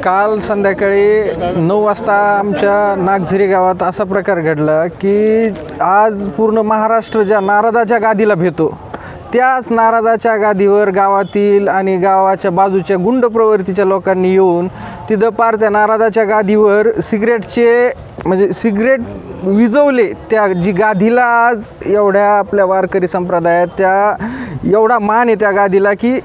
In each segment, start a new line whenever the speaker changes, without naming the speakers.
काल संध्याकाळी 9 वाजता आमच्या नागझरी गावात असा प्रकार घडला की आज पूर्ण महाराष्ट्र ज्या नारदाच्या गादीला भेटतो त्याच नारदाच्या गादीवर गावातील आणि गावाच्या बाजूच्या गुंड प्रवृत्तीच्या लोकांनी येऊन तिथं पार त्या नारदाच्या गादीवर सिगरेट विजवले। त्या जी गादीला आज एवढ्या आपल्या वारकरी संप्रदायात त्या एवढा मान आहे त्या गादीला की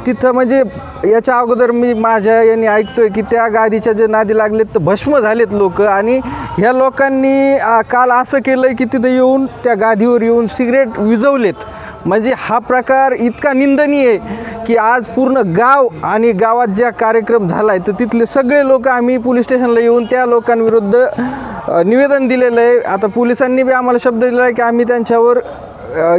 तिथं म्हणजे याच्या अगोदर मी माझ्या यांनी ऐकतोय की त्या गादीच्या जे नादी लागलेत तर भस्म झालेत लोक। आणि ह्या लोकांनी काल असं केलं की तिथं येऊन त्या गादीवर येऊन सिगरेट विजवलेत। म्हणजे हा प्रकार इतका निंदनीय आहे की आज पूर्ण गाव आणि गावात ज्या कार्यक्रम झाला आहे तर तिथले सगळे लोक आम्ही पोलीस स्टेशनला येऊन त्या लोकांविरुद्ध निवेदन दिलेलं आहे। आता पोलिसांनी बी आम्हाला शब्द दिला आहे की आम्ही त्यांच्यावर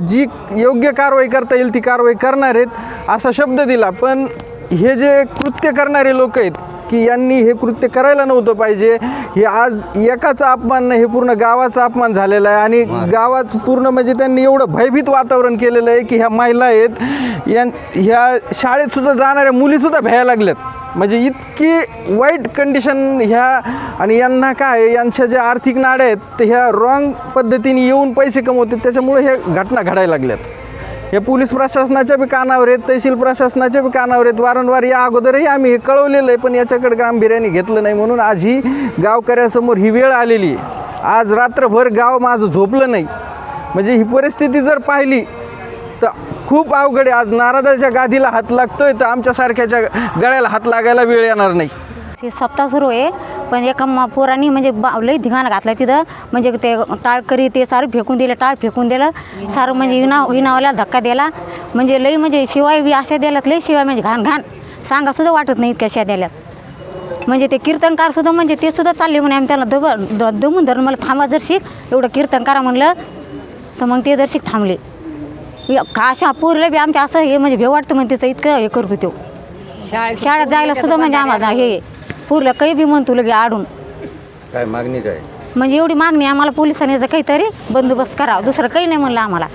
जी योग्य कारवाई करता येईल ती कारवाई करणार आहेत असा शब्द दिला। पण हे जे कृत्य करणारे लोक आहेत की यांनी हे कृत्य करायला नव्हतं पाहिजे। हे आज एकाचा अपमान नाही, हे पूर्ण गावाचा अपमान झालेला आहे। आणि गावाचं पूर्ण म्हणजे त्यांनी एवढं भयभीत वातावरण केलेलं आहे की ह्या महिला आहेत ह्या शाळेतसुद्धा जाणाऱ्या मुलीसुद्धा भ्यायला लागल्यात। म्हणजे इतकी वाईट कंडिशन ह्या आणि यांना काय यांच्या ज्या आर्थिक नाड्या आहेत तर ह्या रॉंग पद्धतीने येऊन पैसे कमवतात, त्याच्यामुळे ह्या घटना घडायला लागल्यात। हे पोलीस प्रशासनाच्या बी कानावर आहेत, तहसील प्रशासनाच्या बी कानावर आहेत। वारंवार या अगोदरही आम्ही हे कळवलेलं आहे पण याच्याकडे गांभीर्याने घेतलं नाही, म्हणून आज ही गावकऱ्यासमोर ही वेळ आलेली आहे। आज रात्रभर गाव माझं झोपलं नाही। म्हणजे ही परिस्थिती जर पाहिली तर खूप अवघड आहे। आज नारदाच्या गादीला हात लागतोय तर आमच्यासारख्याच्या गळ्याला हात लागायला वेळ येणार नाही।
हे सप्ताह सुरू आहे पण एका पोरांनी म्हणजे लई धिंगाणा घातला तिथं। म्हणजे ते टाळकरी ते सारं फेकून दिलं, टाळ फेकून दिलं सारं, म्हणजे विनावाला धक्का दिला। म्हणजे लई म्हणजे शिवाय बी अशा द्यायलात, लई शिवाय म्हणजे घाण घाण सांगासुद्धा वाटत नाही इतक्या अशा द्यायलात। म्हणजे ते कीर्तनकारसुद्धा म्हणजे ते सुद्धा चालले म्हणे आम्ही त्याला दमून धरून मला थांबा जर शिक एवढं कीर्तन करा म्हणलं तर मग ते दर्शिक थांबले। का अशा पोरीला बी आमच्या असं हे म्हणजे भेव वाटतं म्हणजे त्याचं इतकं हे करतो तो शाळेत जायला सुद्धा म्हणजे आम्हाला हे पूरलं काही बी म्हणतो लगे आडून।
काय मागणी काय
म्हणजे एवढी मागणी आम्हाला पोलिसांनी जर काहीतरी बंदोबस्त करावा, दुसरं काही नाही म्हणलं आम्हाला।